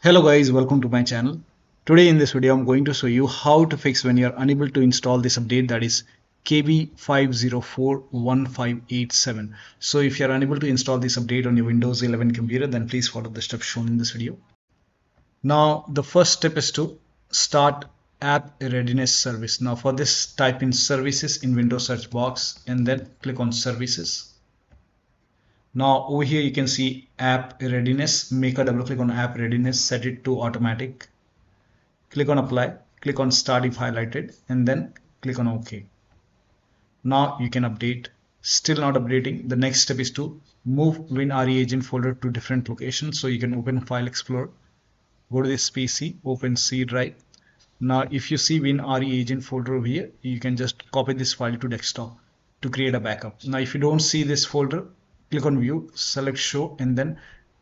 Hello guys, welcome to my channel. Today in this video I'm going to show you how to fix when you're unable to install this update, that is KB5041587. So if you're unable to install this update on your Windows 11 computer, then please follow the steps shown in this video. Now the first step is to start app readiness service. Now for this, type in services in Windows search box and then click on services. Now over here you can see app readiness. Make a double click on app readiness, set it to automatic, click on apply, click on start if highlighted, and then click on OK. Now you can update. Still not updating. The next step is to move WinRE agent folder to different locations. So you can open File Explorer, go to this PC, open C drive. Now if you see WinRE agent folder over here, you can just copy this file to desktop to create a backup. Now if you don't see this folder, click on view, select show, and then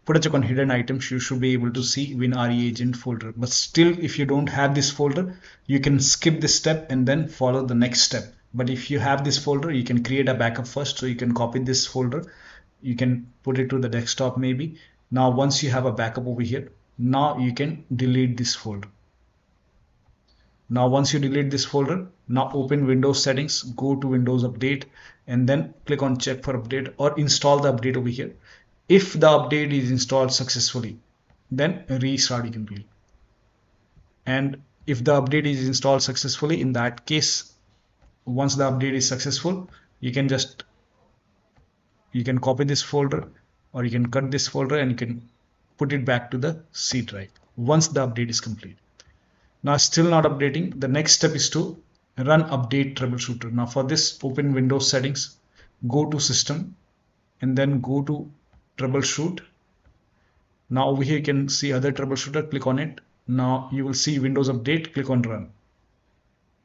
put a check on hidden items. You should be able to see WinRE agent folder. But still, if you don't have this folder, you can skip this step and then follow the next step. But if you have this folder, you can create a backup first. So you can copy this folder, you can put it to the desktop maybe. Now once you have a backup over here, now you can delete this folder. Now once you delete this folder, now open Windows settings, go to Windows Update, and then click on check for update or install the update over here. If the update is installed successfully, then restart your computer. And if the update is installed successfully, in that case, once the update is successful, you can copy this folder or you can cut this folder and you can put it back to the C drive once the update is complete. Now still not updating. The next step is to run update troubleshooter. Now for this, open Windows settings, go to system, and then go to troubleshoot. Now over here you can see other troubleshooter, click on it. Now you will see Windows update, click on run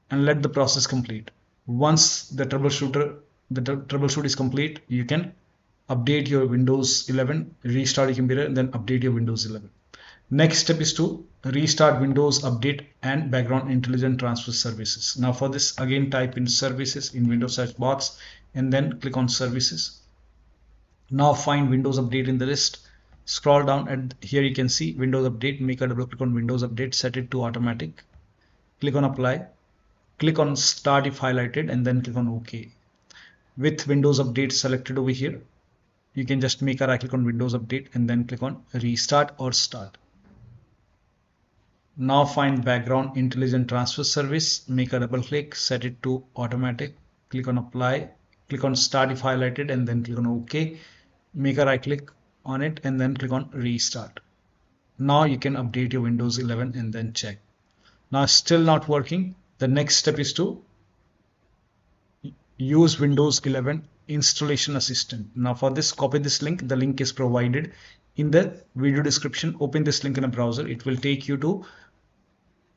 and let the process complete. Once the troubleshoot is complete, you can update your Windows 11, restart your computer, and then update your Windows 11. Next step is to restart Windows Update and Background Intelligent Transfer Services. Now for this, again type in services in Windows search box and then click on services. Now find Windows Update in the list. Scroll down and here you can see Windows Update. Make a double click on Windows Update, set it to automatic. Click on apply. Click on start if highlighted and then click on OK. With Windows Update selected over here, you can just make a right click on Windows Update and then click on restart or start. Now find Background Intelligent Transfer Service, make a double click, set it to automatic, click on apply, click on start if highlighted and then click on OK. Make a right click on it and then click on restart. Now you can update your Windows 11 and then check. Now still not working. The next step is to use Windows 11 Installation Assistant. Now for this, copy this link. The link is provided in the video description. Open this link in a browser. It will take you to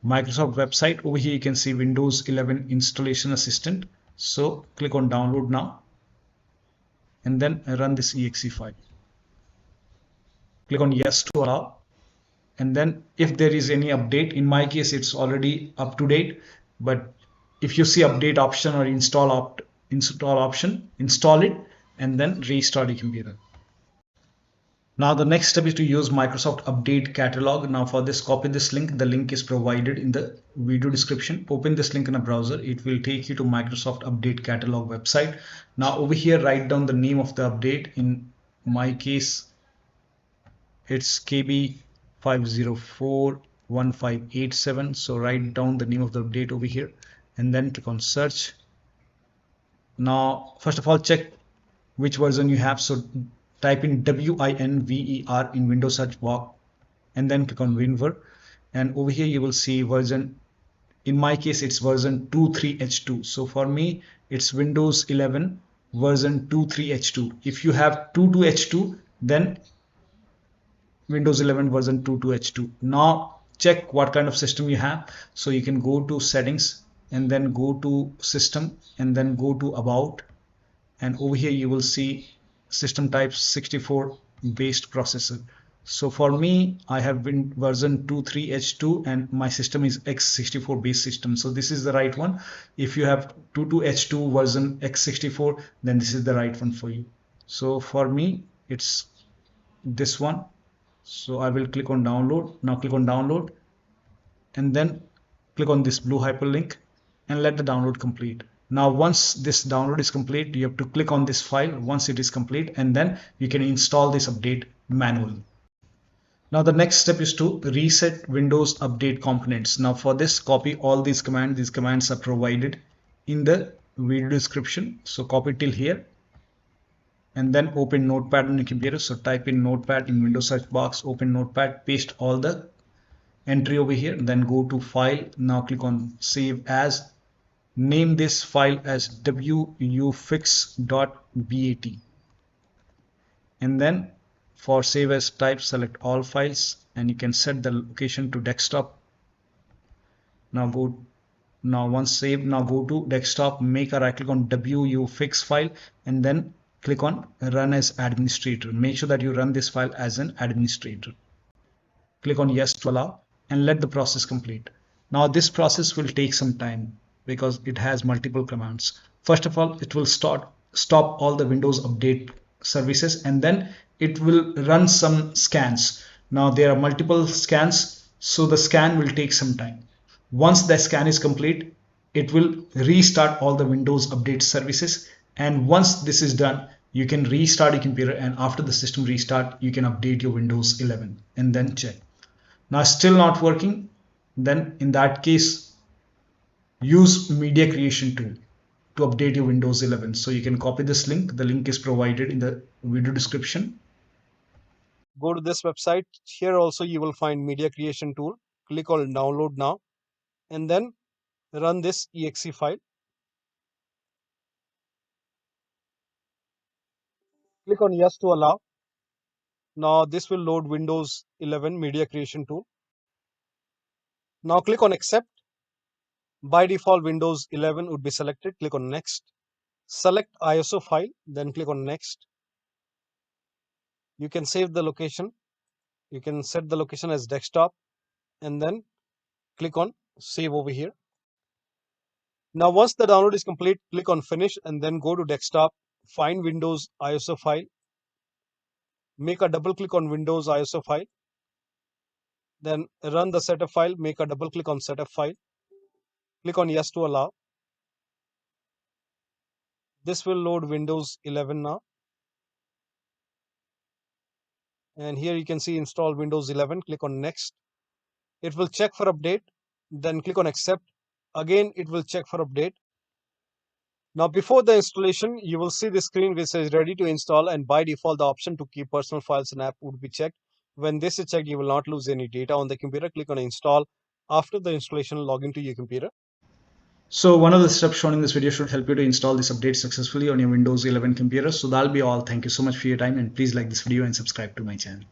Microsoft website. Over here you can see Windows 11 Installation Assistant. So click on download now and then run this exe file. Click on yes to allow, and then if there is any update, in my case it's already up to date, but if you see update option or install option, install it and then restart your computer. Now the next step is to use Microsoft Update Catalog. Now for this, copy this link. The link is provided in the video description. Open this link in a browser. It will take you to Microsoft Update Catalog website. Now over here, write down the name of the update. In my case, it's KB5041587. So write down the name of the update over here and then click on search. Now first of all, check which version you have. So type in WINVER in Windows search box and then click on WinVer, and over here you will see version. In my case it's version 23H2. So for me it's Windows 11 version 23H2. If you have 22H2, then Windows 11 version 22H2. Now check what kind of system you have. So you can go to settings and then go to system and then go to about, and over here you will see system type 64 based processor. So for me, I have been version 23H2 and my system is x64 based system. So this is the right one. If you have 22H2 version x64, then this is the right one for you. So for me, it's this one. So I will click on download. Now click on download and then click on this blue hyperlink and let the download complete. Now once this download is complete, you have to click on this file once it is complete, and then you can install this update manually. Now the next step is to reset Windows Update components. Now for this, copy all these commands. These commands are provided in the video description. So copy till here and then open Notepad on your computer. So type in Notepad in Windows search box, open Notepad, paste all the entry over here, then go to file. Now click on save as. Name this file as wufix.bat, and then for save as type, select all files and you can set the location to desktop. Now once saved, now go to desktop, make a right click on wufix file and then click on run as administrator. Make sure that you run this file as an administrator. Click on yes to allow and let the process complete. Now this process will take some time because it has multiple commands. First of all, it will stop all the Windows Update services and then it will run some scans. Now there are multiple scans, so the scan will take some time. Once the scan is complete, it will restart all the Windows Update services, and once this is done, you can restart your computer, and after the system restart, you can update your Windows 11 and then check. Now still not working, then in that case, use Media Creation tool to update your Windows 11. So you can copy this link. The link is provided in the video description. Go to this website. Here also you will find Media Creation tool. Click on download now and then run this exe file. Click on yes to allow. Now this will load Windows 11 Media Creation tool. Now click on accept. By default Windows 11 would be selected. Click on next. Select ISO file, then click on next. You can save the location. You can set the location as desktop and then click on save over here. Now once the download is complete, click on finish and then go to desktop, find Windows ISO file, make a double click on Windows ISO file, then run the setup file, make a double click on setup file, click on yes to allow. This will load Windows 11 now. And here you can see install Windows 11, click on next. It will check for update, then click on accept. Again, it will check for update. Now before the installation, you will see the screen which says ready to install, and by default the option to keep personal files and app would be checked. When this is checked, you will not lose any data on the computer. Click on install. After the installation, log into your computer. So one of the steps shown in this video should help you to install this update successfully on your Windows 11 computer. So that'll be all. Thank you so much for your time, and please like this video and subscribe to my channel.